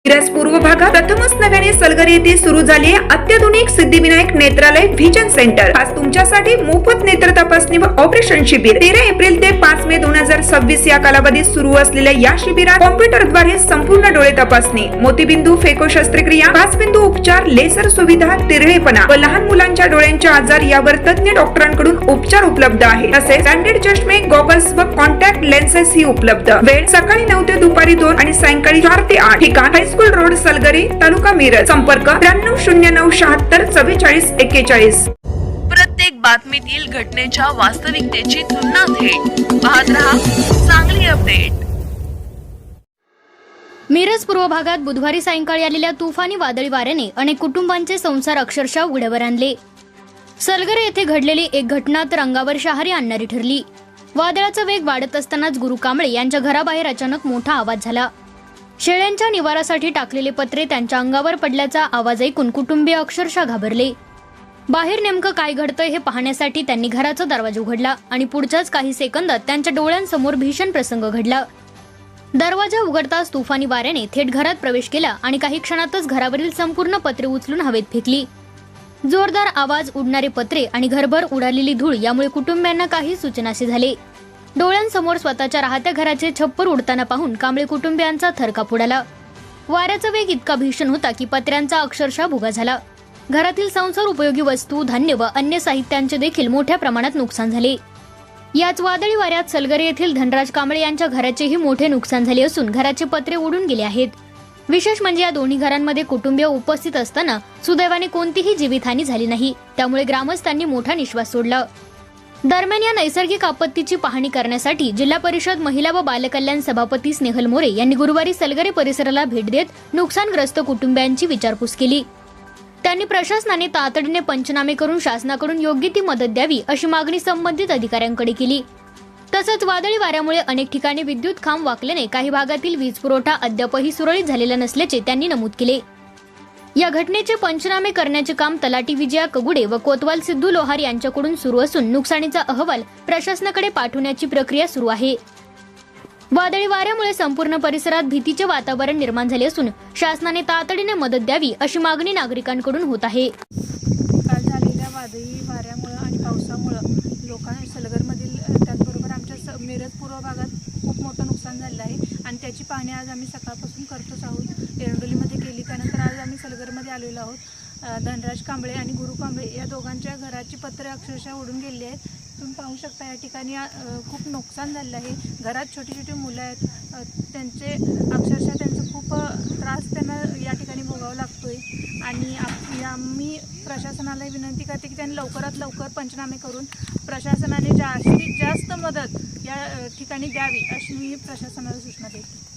मिरज पूर्व भागात प्रथमच नव्याने सलगर येथे सुरू झाले अत्याधुनिक सिद्धिविनायक नेत्रालय व्हिजन सेंटर। आज तुमच्यासाठी मोफत नेत्र तपासणी व ऑपरेशन शिबिर 13 एप्रिल ते 5 मे 2026 या कालावधीत सुरू असलेल्या या शिबिरात कॉम्प्युटरद्वारे संपूर्ण डोळे तपासणी, मोतीबिंदू फेको शस्त्रक्रिया, 5 बिंदू उपचार, लेसर सुविधा, तिरळेपणा व लहान मुलांच्या डोळ्यांचे आजार यावर तज्ञ डॉक्टरांकडून उपचार उपलब्ध आहेत। तसेच ब्रँडेड चष्मे, गॉगल्स व कॉन्टॅक्ट लेन्सेस ही उपलब्ध। वेळ सकाळी 9 ते दुपारी 2 आणि सायंकाळी 4 ते 8। ठिकाण हायस्कूल रोड, सलगरी, तालुका मिरज। संपर्क 9309744441। प्रत्येक बातमीतील घटनेच्या वास्तविकतेची तुलना थेट पाहत रहा चांगली अपडेट। मिरज पूर्व भागात बुधवारी सायंकाळी आलेल्या तुफानी वादळी वाऱ्याने अनेक कुटुंबांचे संसार अक्षरशः उघड्यावर आणले। सलगरे येथे घडलेली एक घटना तर अंगावर शहारी आणणारी ठरली। वादळाचा वेग वाढत असतानाच गुरु कांबळे यांच्या घराबाहेर अचानक मोठा आवाज झाला। शेळ्यांच्या निवारासाठी टाकलेले पत्रे त्यांच्या अंगावर पडल्याचा आवाज ऐकून कुटुंबीय अक्षरशः घाबरले। बाहेर नेमकं काय घडतंय हे पाहण्यासाठी त्यांनी घराचा दरवाजा उघडला आणि पुढच्याच काही सेकंदात त्यांच्या डोळ्यांसमोर भीषण प्रसंग घडला। दरवाजा उघडताच तुफानी वाऱ्याने थेट घरात प्रवेश केला आणि काही क्षणातच घरावरील संपूर्ण पत्रे उचलून हवेत फेकली। जोरदार आवाज, उडणारे पत्रे आणि घरभर उडालेली धूळ यामुळे कुटुंबियांना काही सुचेनासे झाले। डोळ्यांसमोर स्वतःच्या राहत्या घराचे छप्पर उडताना पाहून कांबळे कुटुंबियांचा थरकाप उडाला। वाऱ्याचा वेग इतका भीषण होता की पत्र्यांचा अक्षरशः भुगा झाला। घरातील संसार उपयोगी वस्तू, धान्य व अन्य साहित्यांचे देखील मोठ्या प्रमाणात नुकसान झाले। याच वादळी वाऱ्यात सलगरे येथील धनराज कांबळे यांच्या घराचेही मोठे नुकसान झाले असून घराचे पत्रे उडून गेले आहेत। विशेष म्हणजे या दोन्ही घरांमध्ये कुटुंबीय उपस्थित असताना सुदैवाने कोणतीही जीवितहानी झाली नाही, त्यामुळे ग्रामस्थांनी मोठा निश्वास सोडला। दरम्यान या नैसर्गिक आपत्तीची पाहणी करण्यासाठी जिल्हा परिषद महिला व बालकल्याण सभापती स्नेहल मोरे यांनी गुरुवारी सलगरे परिसराला भेट देत नुकसानग्रस्त कुटुंबियांची विचारपूस केली। त्यांनी प्रशासनाने तातडीने पंचनामे करून शासनाकडून योग्य ती मदत द्यावी अशी मागणी संबंधित अधिकाऱ्यांकडे केली। तसंच वादळी वाऱ्यामुळे अनेक ठिकाणी विद्युत खांब वाकल्याने काही भागातील वीज पुरवठा अद्यापही सुरळीत झालेला नसल्याचे त्यांनी नमूद केले। या घटनेचे पंचनामे करण्याचे काम तलाठी विजया कगुडे व कोतवाल सिद्धू लोहार यांच्याकडून सुरू असून नुकसानीचा अहवाल प्रशासनाकडे पाठवण्याची प्रक्रिया सुरू आहे। वादळी वाऱ्यामुळे संपूर्ण परिसरात भीतीचे वातावरण निर्माण झाले असून शासनाने तातडीने मदत द्यावी अशी मागणी नागरिकांकडून होत आहे। काल झालेल्या वादळी वाऱ्यामुळे आणि पावसामुळे लोकांना सलगरमधील त्याचबरोबर आमच्या मिरज पूर्व भागात खूप मोठं नुकसान झालं आहे आणि त्याची पाहणी आज आम्ही सकाळपासून करतोच आहोत। एरंडोलीमध्ये केली, त्यानंतर आज आम्ही सलगरमध्ये आलेलो आहोत। धनराज कांबळे आणि गुरु कांबळे या दोघांच्या घराची पत्रे अक्षरशः उडून गेली आहेत। तुम्ही पाहू शकता या ठिकाणी खूप नुकसान झालं आहे। घरात छोटी छोटी मुलं आहेत, त्यांचे अक्षरशः त्यांचं खूप त्रास त्यांना या ठिकाणी भोगावा लागतोय आणि आम्ही प्रशासनाला विनंती करते की त्यांनी लवकरात लवकर पंचनामे करून प्रशासनाने जास्तीत जास्त मदत या ठिकाणी द्यावी अशी मी प्रशासनाला सूचना देते।